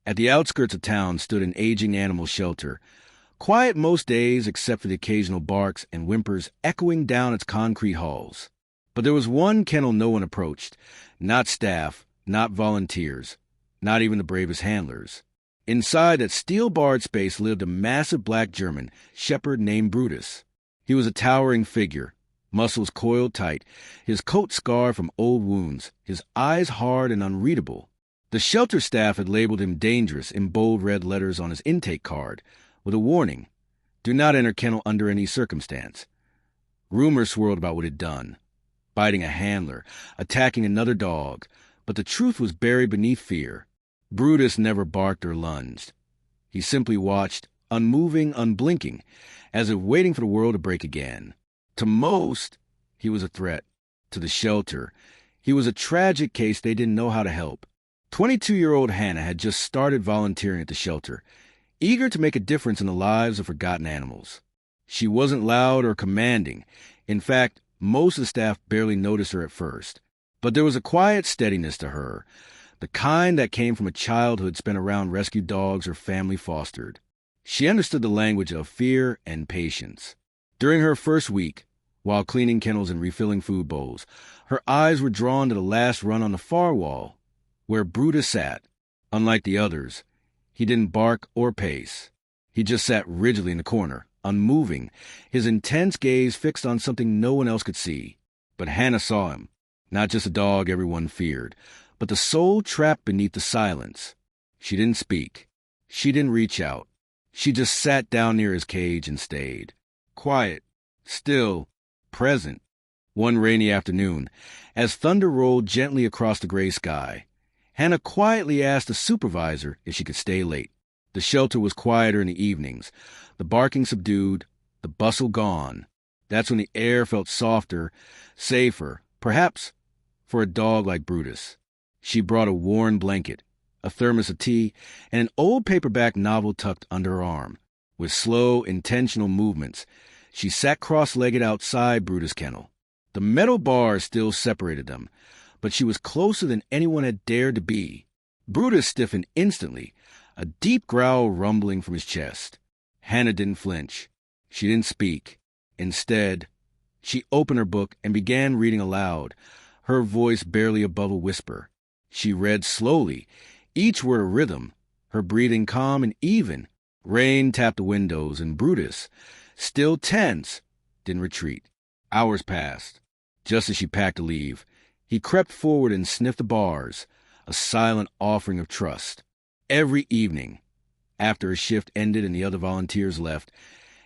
At the outskirts of town stood an aging animal shelter, quiet most days except for the occasional barks and whimpers echoing down its concrete halls. But there was one kennel no one approached, not staff, not volunteers, not even the bravest handlers. Inside that steel-barred space lived a massive black German shepherd named Brutus. He was a towering figure, muscles coiled tight, his coat scarred from old wounds, his eyes hard and unreadable. The shelter staff had labeled him dangerous in bold red letters on his intake card, with a warning, "Do not enter kennel under any circumstance." Rumors swirled about what he'd done, biting a handler, attacking another dog, but the truth was buried beneath fear. Brutus never barked or lunged. He simply watched, unmoving, unblinking, as if waiting for the world to break again. To most, he was a threat. To the shelter, he was a tragic case they didn't know how to help. 22-year-old Hannah had just started volunteering at the shelter, eager to make a difference in the lives of forgotten animals. She wasn't loud or commanding. In fact, most of the staff barely noticed her at first. But there was a quiet steadiness to her, the kind that came from a childhood spent around rescued dogs her family fostered. She understood the language of fear and patience. During her first week, while cleaning kennels and refilling food bowls, her eyes were drawn to the last run on the far wall, where Brutus sat. Unlike the others, he didn't bark or pace. He just sat rigidly in the corner, unmoving, his intense gaze fixed on something no one else could see. But Hannah saw him, not just a dog everyone feared, but the soul trapped beneath the silence. She didn't speak. She didn't reach out. She just sat down near his cage and stayed. Quiet, still, present. One rainy afternoon, as thunder rolled gently across the gray sky, Hannah quietly asked the supervisor if she could stay late. The shelter was quieter in the evenings, the barking subdued, the bustle gone. That's when the air felt softer, safer, perhaps for a dog like Brutus. She brought a worn blanket, a thermos of tea, and an old paperback novel tucked under her arm. With slow, intentional movements, she sat cross-legged outside Brutus' kennel. The metal bars still separated them, but she was closer than anyone had dared to be. Brutus stiffened instantly, a deep growl rumbling from his chest. Hannah didn't flinch. She didn't speak. Instead, she opened her book and began reading aloud, her voice barely above a whisper. She read slowly, each word a rhythm, her breathing calm and even. Rain tapped the windows, and Brutus, still tense, didn't retreat. Hours passed. Just as she packed to leave, he crept forward and sniffed the bars, a silent offering of trust. Every evening, after his shift ended and the other volunteers left,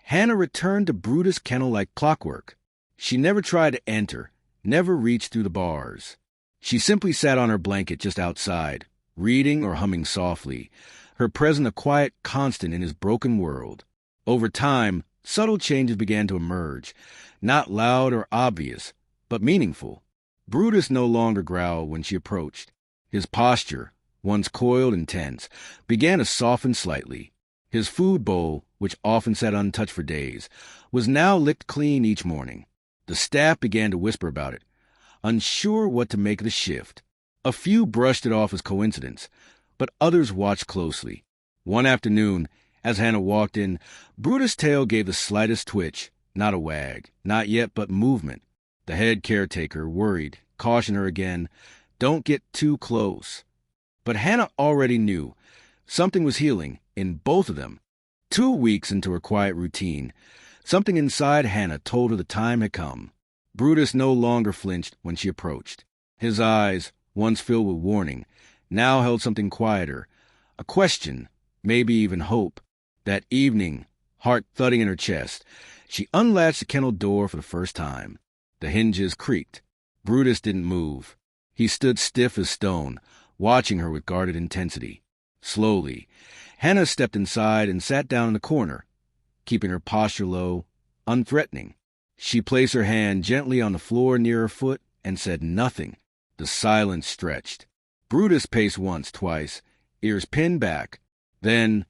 Hannah returned to Brutus' kennel like clockwork. She never tried to enter, never reached through the bars. She simply sat on her blanket just outside, reading or humming softly, her presence a quiet constant in his broken world. Over time, subtle changes began to emerge, not loud or obvious, but meaningful. Brutus no longer growled when she approached. His posture, once coiled and tense, began to soften slightly. His food bowl, which often sat untouched for days, was now licked clean each morning. The staff began to whisper about it, unsure what to make of the shift. A few brushed it off as coincidence, but others watched closely. One afternoon, as Hannah walked in, Brutus' tail gave the slightest twitch, not a wag, not yet but movement. The head caretaker, worried, cautioned her again, "Don't get too close." But Hannah already knew. Something was healing in both of them. 2 weeks into her quiet routine, something inside Hannah told her the time had come. Brutus no longer flinched when she approached. His eyes, once filled with warning, now held something quieter, a question, maybe even hope. That evening, heart thudding in her chest, she unlatched the kennel door for the first time. The hinges creaked. Brutus didn't move. He stood stiff as stone, watching her with guarded intensity. Slowly, Hannah stepped inside and sat down in the corner, keeping her posture low, unthreatening. She placed her hand gently on the floor near her foot and said nothing. The silence stretched. Brutus paced once, twice, ears pinned back. Then,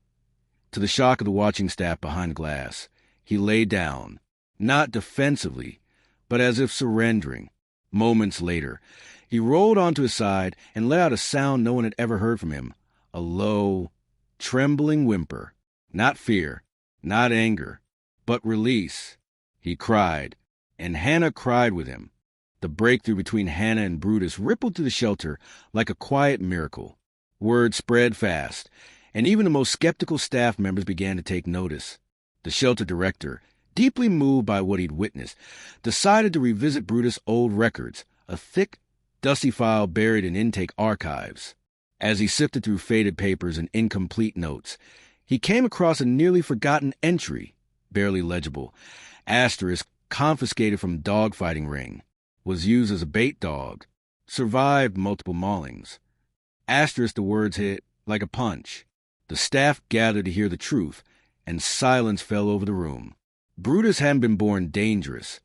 to the shock of the watching staff behind the glass, he lay down, not defensively, but as if surrendering. Moments later, he rolled onto his side and let out a sound no one had ever heard from him, a low, trembling whimper. Not fear, not anger, but release. He cried, and Hannah cried with him. The breakthrough between Hannah and Brutus rippled through the shelter like a quiet miracle. Word spread fast, and even the most skeptical staff members began to take notice. The shelter director, deeply moved by what he'd witnessed, decided to revisit Brutus' old records, a thick, dusty file buried in intake archives. As he sifted through faded papers and incomplete notes, he came across a nearly forgotten entry, barely legible. Asterisk, confiscated from dogfighting ring. Was used as a bait dog. Survived multiple maulings. Asterisk, the words hit like a punch. The staff gathered to hear the truth, and silence fell over the room. Brutus hadn't been born dangerous.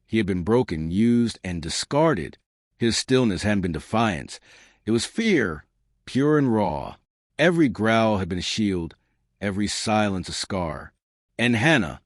He had been broken, used, and discarded. His stillness hadn't been defiance. It was fear, pure and raw. Every growl had been a shield, every silence a scar. And Hannah,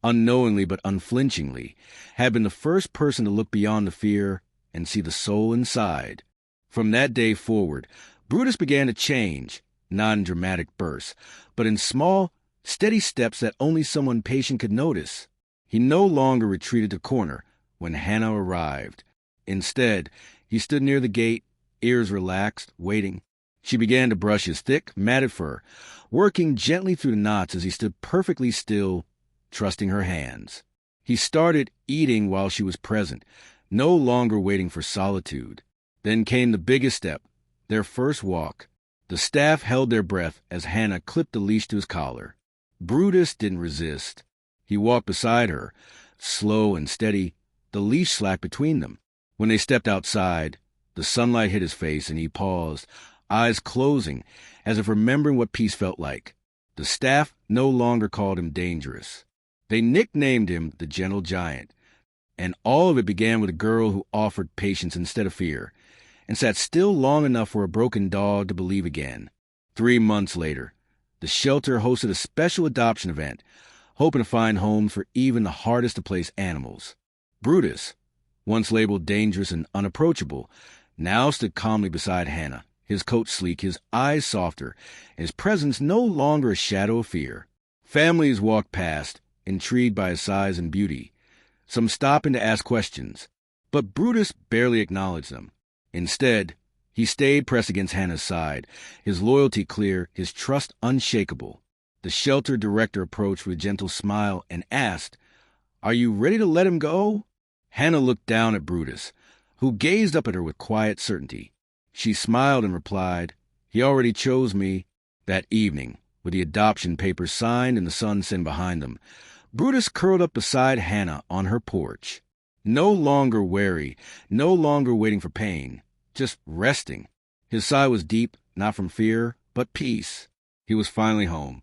unknowingly but unflinchingly, had been the first person to look beyond the fear and see the soul inside. From that day forward, Brutus began to change, not in dramatic bursts, but in small, steady steps that only someone patient could notice. He no longer retreated to corner when Hannah arrived. Instead, he stood near the gate, ears relaxed, waiting. She began to brush his thick, matted fur, working gently through the knots as he stood perfectly still, trusting her hands. He started eating while she was present, no longer waiting for solitude. Then came the biggest step, their first walk. The staff held their breath as Hannah clipped the leash to his collar. Brutus didn't resist. He walked beside her, slow and steady, the leash slack between them. When they stepped outside, the sunlight hit his face and he paused, eyes closing, as if remembering what peace felt like. The staff no longer called him dangerous. They nicknamed him the Gentle Giant, and all of it began with a girl who offered patience instead of fear, and sat still long enough for a broken dog to believe again. 3 months later, the shelter hosted a special adoption event, hoping to find homes for even the hardest to place animals. Brutus, once labeled dangerous and unapproachable, now stood calmly beside Hannah, his coat sleek, his eyes softer, his presence no longer a shadow of fear. Families walked past, intrigued by his size and beauty, some stopping to ask questions, but Brutus barely acknowledged them. Instead, he stayed pressed against Hannah's side, his loyalty clear, his trust unshakable. The shelter director approached with a gentle smile and asked, "Are you ready to let him go?" Hannah looked down at Brutus, who gazed up at her with quiet certainty. She smiled and replied, "He already chose me." That evening, with the adoption papers signed and the sun set behind them, Brutus curled up beside Hannah on her porch. No longer wary, no longer waiting for pain, just resting. His sigh was deep, not from fear, but peace. He was finally home.